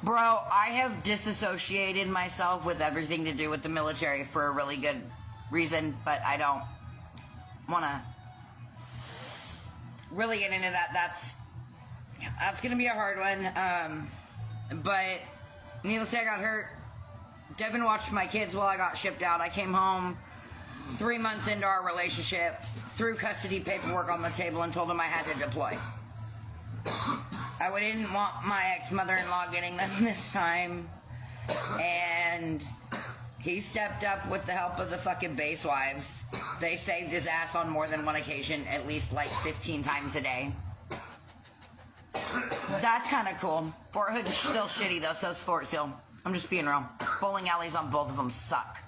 Bro, I have disassociated myself with everything to do with the military for a really good reason, but I don't want to really get into that. That's going to be a hard one. But needless to say, I got hurt. Devin watched my kids while I got shipped out. I came home 3 months into our relationship, threw custody paperwork on the table and told him I had to deploy. I didn't want my ex-mother-in-law getting them this time. And he stepped up with the help of the fucking base wives. They saved his ass on more than one occasion, at least like 15 times a day. That's kind of cool. Fort Hood's still shitty though, so's Fort Sill. I'm just being real. Bowling alleys on both of them suck.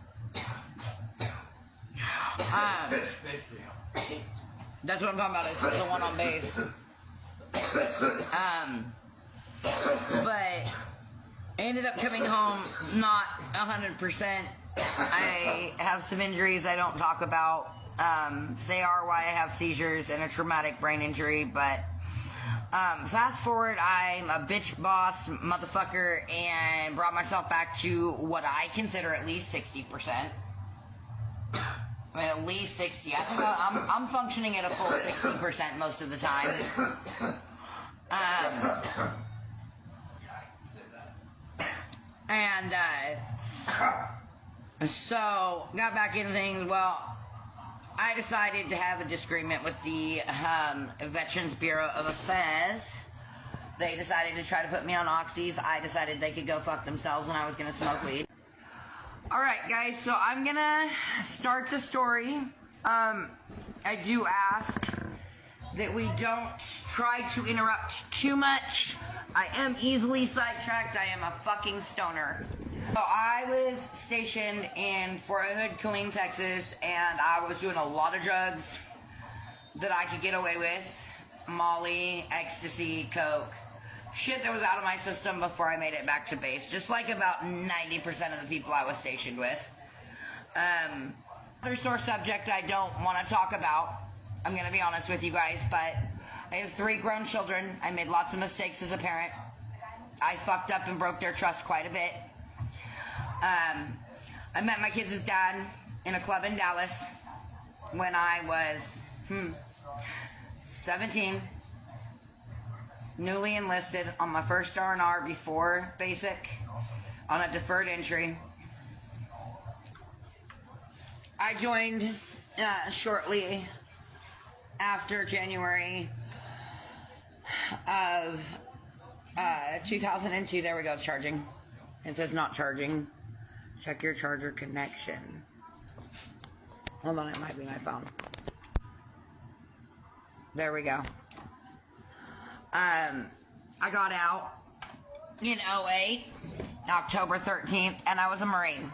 That's what I'm talking about, is the one on base. But I ended up coming home not 100%. I have some injuries I don't talk about. They are why I have seizures and a traumatic brain injury, but fast forward, I'm a bitch boss motherfucker and brought myself back to what I consider at least 60%. I mean, at least 60. I think I'm functioning at a full 60% most of the time. So got back into things. Well, I decided to have a disagreement with the Veterans Bureau of Affairs. They decided to try to put me on oxys. I decided they could go fuck themselves and I was going to smoke weed. Alright guys, so I'm going to start the story. I do ask that we don't try to interrupt too much. I am easily sidetracked. I am a fucking stoner. So I was stationed in Fort Hood, Killeen, Texas, and I was doing a lot of drugs that I could get away with. Molly, ecstasy, coke. Shit that was out of my system before I made it back to base. Just like about 90% of the people I was stationed with. Another sore subject I don't want to talk about. I'm going to be honest with you guys, but I have 3 grown children. I made lots of mistakes as a parent. I fucked up and broke their trust quite a bit. I met my kids' dad in a club in Dallas when I was 17. Newly enlisted on my first R&R before basic on a deferred entry. I joined shortly after January of 2002. There we go, it's charging. It says not charging. Check your charger connection. Hold on, it might be my phone. There we go. I got out in 08, October 13th, and I was a Marine.